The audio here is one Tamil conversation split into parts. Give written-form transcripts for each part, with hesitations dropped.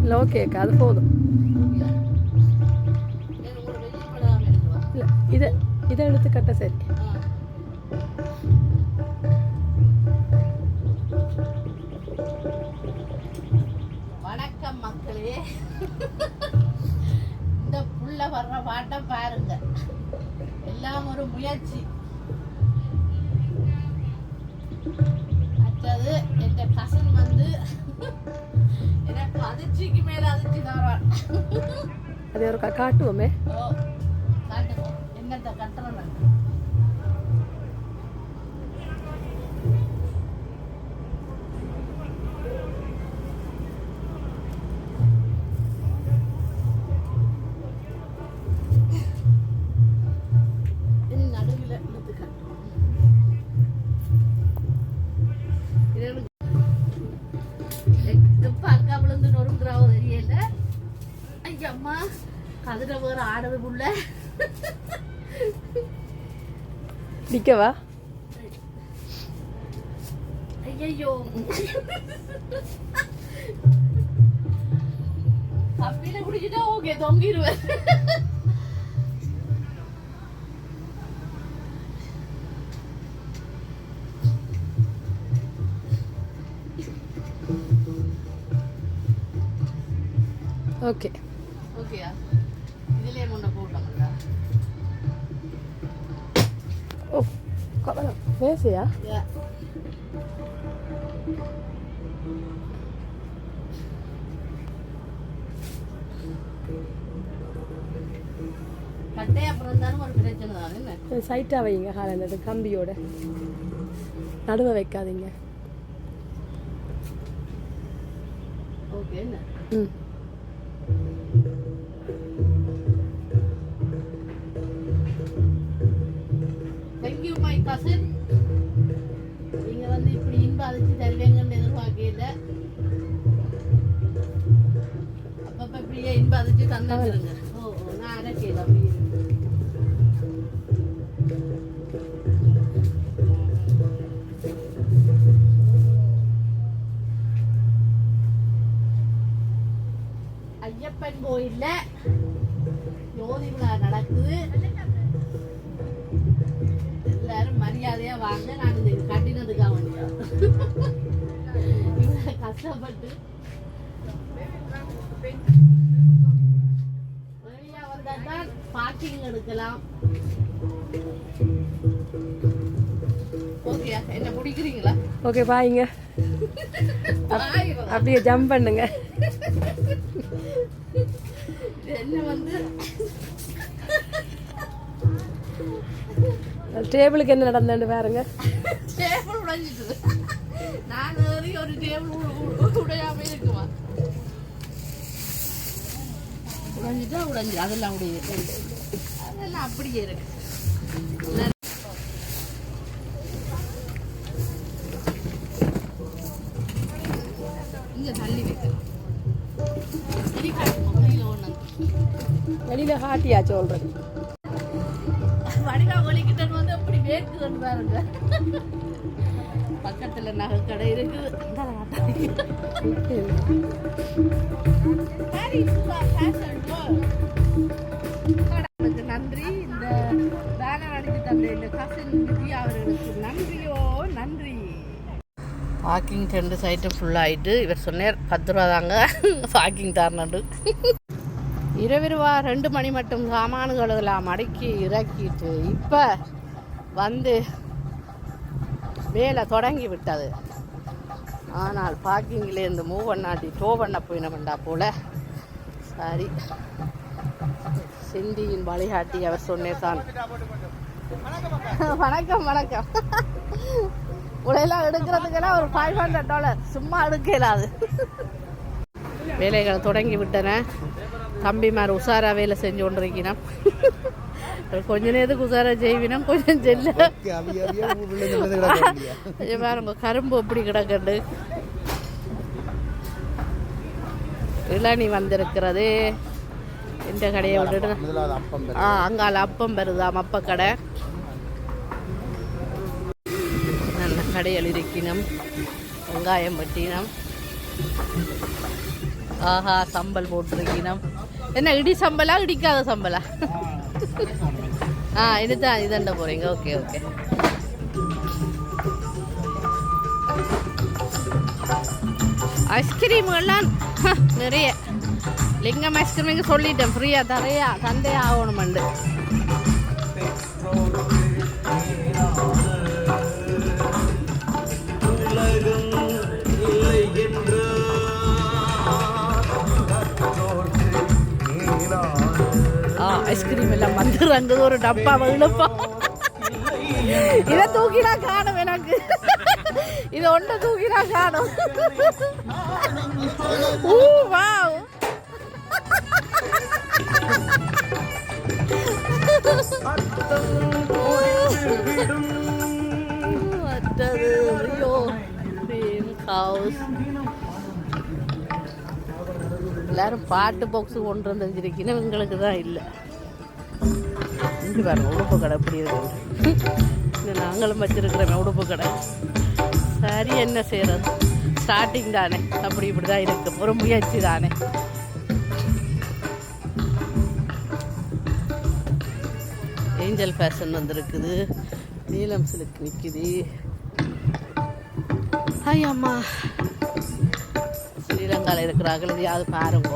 இல்லை ஓகேக்கா அது போதும். இல்லை இதை எடுத்து கட்ட சரி. வணக்கம் மக்களே. இந்த புள்ள வர்ற பாட்டை பாருங்க, எல்லாம் ஒரு முயற்சி. அடுத்தது என் கசன் வந்து எனக்கு அதிர்ச்சிக்கு மேல அதிர்ச்சி தரான். அது ஒரு காட்டுவோமே. காட்டுவோம் என்னத்தை கட்டுறோம். நடுவில் இழுத்து கட்டுவோம். எப்ப அக்கா விழுந்து நொறுங்குறாவோ தெரியல. ஐயம்மா கதிர வேற ஆடுது புள்ள. நிக்கவா? ஐயோ கப்பில குடிச்சிட்டா ஓகே தொங்கிடுவேன். ஓகே ஓகேயா? இதுலயே முன்ன போட்டாங்களா? ஓ பேசியா? கட்டே அப்புறம் இருந்தாலும் ஒரு பிரச்சனை தான். என்ன சைட்டாக வைங்க, காலையில் கம்பியோட நடுவை வைக்காதீங்க. ஓகே என்ன? ம் தேங்க்யூ மை கசின். நீங்க வந்து இப்படி இன்பாதிச்சு தருவீங்கன்னு எதிர்பார்க்கல. அப்பப்ப இப்படியே இன்பாதிச்சு தந்துருங்க. ஓ நான் அரைக்கல அப்படி. ஐயப்பன் கோயில்ல ஜோதி விழா நடக்குது. எல்லாரும் மரியாதையா வாங்க. நான் இது கட்டினதுக்காக வேண்டியா இவ்வளவு கஷ்டப்பட்டு வெளியா வந்தாதான் பார்க்கிங் எடுக்கலாம். ஓகே என்ன பிடிக்கிறீங்களா? ஓகே பாய்ங்க. அப்படியே ஜம்ப் பண்ணுங்க. என்ன வந்து டேபிளுக்கு என்ன நடந்தேன்னு பாருங்க. டேபிள் உடைஞ்சிட்டு நான் ஒரு டேபிள் உடையாம இருக்குமா? உடைஞ்சிட்டா உடைஞ்சி அதெல்லாம் உடைய அதெல்லாம் அப்படியே இருக்கு. இங்க தள்ளி வைக்கலாம். வெளியில ஹாட்டியா சொல்றது வடிவா ஒலிக்கிட்ட வந்து அப்படி வேக்குதுன்னு பாருங்க. பக்கத்துல நகை கடை இருக்குது. நன்றி. இந்த பேனர் அடிச்சு தந்த இந்த கசின் வித்யா அவர்களுக்கு நன்றியோ நன்றி. பார்க்கிங் 2 சைட்டு ஃபுல்லாகிட்டு இவர் சொன்னார் 10 ரூபா தாங்க பார்க்கிங் தரணுண்டு. இரவிருவா 2 மணி மட்டும் சாமான்களெல்லாம் அடுக்கி இறக்கிட்டு இப்போ வந்து வேலை தொடங்கி விட்டது. ஆனால் பார்க்கிங்லேருந்து மூவ் பண்ணாட்டி டோ பண்ண போயினவண்டா போல. சரி சிந்தியின் வழிகாட்டி அவர் சொன்னேதான். வணக்கம் வணக்கம். உடையெல்லாம் எடுக்கிறதுக்கெல்லாம் ஒரு $500 சும்மா எடுக்கலாது. வேலைகளை தொடங்கி விட்டன. தம்பிமார் உஷாரா வேலை செஞ்சு கொண்டிருக்கணும். கொஞ்ச நேரத்துக்கு உஷாரா செய்வினோம், கொஞ்சம் செல்ல பாருங்க கரும்பு எப்படி கிடக்கண்டு. இளநி வந்திருக்கிறது. இந்த கடையை விட்டுட்டு அங்கால அப்பம் வருதாம், அப்ப கடை. நல்ல கடையில் இருக்கணும். வெங்காயம் பட்டினம் ஆஹா சம்பல் போட்டிருக்கீனம். என்ன இடி சம்பலா இடிக்காத சம்பலா? இதுதான் இதண்ட போறீங்க. Okay okay. ஐஸ்கிரீம்கள்லாம் நிறைய. லிங்கம் ஐஸ்கிரீமுக்கு சொல்லிட்டேன் ஃப்ரீயாக தந்தே ஆகணுமெண்டு. ஐஸ்கிரீம் எல்லாம் வந்துடுறாங்க. ஒரு டப்பா வகுலப்பா. இதை தூக்கினா காணும் எனக்கு. இதை ஒன்றை தூக்கினா காணும். வாவ். எல்லாரும் பாட்டு பாக்ஸு கொண்டு வந்து வச்சிருக்கீங்கன்னா எங்களுக்கு தான் இல்லை. இங்கே பாருங்க உடுப்பு கடை எப்படி இருக்கு. நாங்களும் வச்சிருக்கிறோம் உடுப்பு கடை. சரி என்ன செய்யறது, ஸ்டார்டிங் தானே, அப்படி இப்படி தான் இருக்கு, ஒரு முயற்சி தானே. ஏஞ்சல் ஃபேஷன் வந்துருக்குது. நீலம் சிலுக்கு நிற்குது. ஐயம்மா ஸ்ரீலங்காவில் இருக்கிறார்கள். இதையாவது பாருங்க.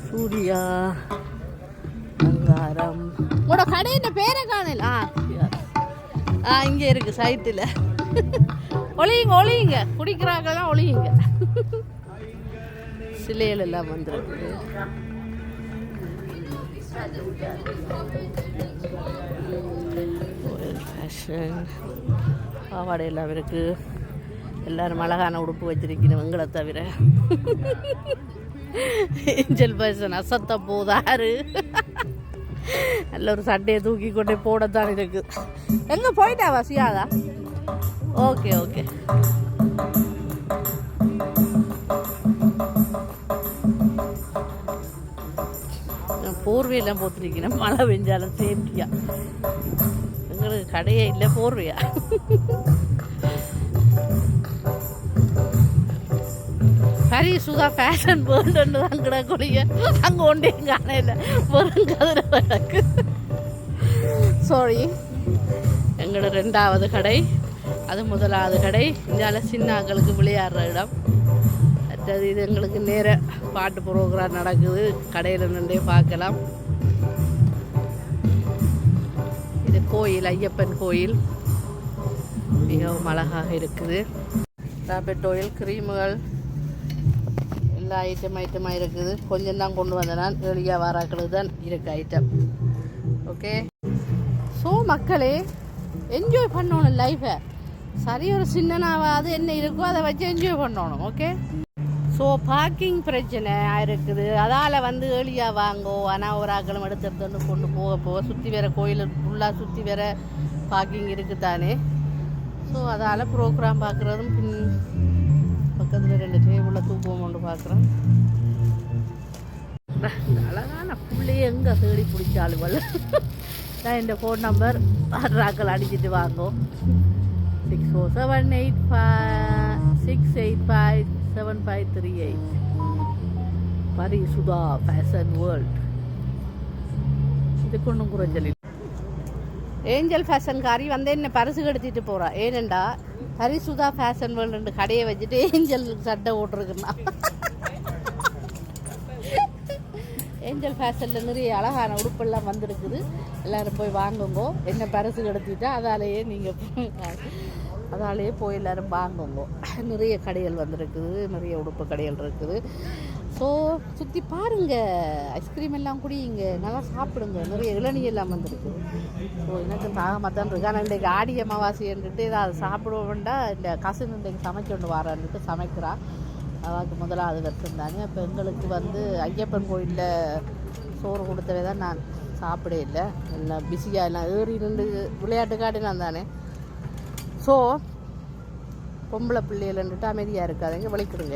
சூர்யா அங்காரம். உங்களோட கடையின் பேரை காணல. இங்கே இருக்கு சைட்டில். ஒளியுங்க குடிக்கிறாங்கலாம் ஒளியுங்க. சிலைகள் எல்லாம் வந்துருக்கு. ஃபேஷன் பாவாடை எல்லாம் இருக்கு. எல்லாரும் அழகான உடுப்பு வச்சிருக்கணும் எங்களை தவிர. ஏஞ்சல் ஃபேஷன் அசத்த போதாரு. நல்ல ஒரு சட்டையை தூக்கி கொண்டே போடத்தான் இருக்கு. எங்க போயிட்டா வசியாதா? Okay okay. போர்வையெல்லாம் போத்திருக்கேன். மழை பெஞ்சாலும் சேஃப்டியா. எங்களுக்கு கடையே இல்லை போர்வையா. ஹரி சுதா ஃபேஷன் வேர்ல்டுன்னு தான் கிடக்கூடிய. அங்கே ஒன்றையும் காணையில் வெறும் கதிரை கிடக்கு. சாரி. எங்களோட 2வது கடை, அது 1வது கடை. இந்தியாவில் சின்னாக்களுக்கு விளையாடுற இடம். அடுத்தது இது எங்களுக்கு நேர பாட்டு ப்ரோக்ராம் நடக்குது. கடையில் நின்றே பார்க்கலாம். இது கோயில், ஐயப்பன் கோயில். மிகவும் அழகாக இருக்குது. ராபெட் ஆயில், கிரீமுகள், எல்லா ஐட்டமாக இருக்குது. கொஞ்சம் தான் கொண்டு வந்தேன் நான். எளியாக வாராக்களுக்கு தான் இருக்கு ஐட்டம். ஓகே. ஸோ மக்களே, என்ஜாய் பண்ணணும் லைஃபை. சரி, ஒரு சின்னனாவது என்ன இருக்கோ அதை வச்சு என்ஜாய் பண்ணணும். ஓகே. ஸோ பார்க்கிங் பிரச்சனை இருக்குது. அதால் ஏழியாக வாங்கோ. ஆனால் ஒரு ஆக்களும் எடுத்து கொண்டு போக சுற்றி வேற கோயில் ஃபுல்லாக சுற்றி வேற பார்க்கிங் இருக்குது தானே. ஸோ அதால் ப்ரோக்ராம் பார்க்குறதும் பக்கத்தில் 2 டேபிளில் தூக்குவோம் கொண்டு பார்க்குறோம். அழகான பிள்ளையே எங்கே தேடி பிடிச்சாலும் நான் இந்த ஃபோன் நம்பர் ஆக்கள் அடிச்சுட்டு வாங்கோ. 647856857538. பரி சுதா ஃபேஷன் வேர்ல்ட். இதுக்கு ஒன்றும் குறைஞ்சல். ஏஞ்சல் ஃபேஷன் காரி என்ன பரிசு கெடுத்திட்டு போகிறா. ஏனெண்டா ஹரி சுதா ஃபேஷன் வேர்ல்டு கடையை வச்சுட்டு ஏஞ்சல் சட்டை ஓட்டுருக்குன்னா. ஏஞ்சல் ஃபேஷனில் நிறைய அழகான உடுப்பெல்லாம் வந்துருக்குது. எல்லோரும் போய் வாங்குங்கோ. என்ன பரிசு கெடுத்திட்டா அதாலேயே போய் எல்லோரும் வாங்குங்கோ. நிறைய கடைகள் வந்துருக்குது. நிறைய உடுப்பு கடைகள் இருக்குது. ஸோ சுற்றி பாருங்கள். ஐஸ்கிரீம் எல்லாம் குடிங்க, நல்லா சாப்பிடுங்க. நிறைய இளநீ எல்லாம் வந்துருக்குது. ஸோ எனக்கு தாகமாக தான் இருக்கு. ஆனால் இன்றைக்கு ஆடி அமாவாசைன்ட்டு அதை சாப்பிடுவோம்டா இந்த கசின் இன்றைக்கு சமைச்சு கொண்டு வரான்ட்டு சமைக்கிறா. அவளுக்கு 1வது வருஷம் தானே. அப்போ எங்களுக்கு ஐயப்பன் கோயிலில் சோறு கொடுத்தவே தான் நான் சாப்பிட இல்லை. எல்லாம் பிஸியாக எல்லாம் ஏறி நின்று விளையாட்டு காட்டினான் தானே. ஸோ பொம்பளை பிள்ளைகள்ன்ட்டு அமைதியாக இருக்காதுங்க, வலிக்கிடுங்க.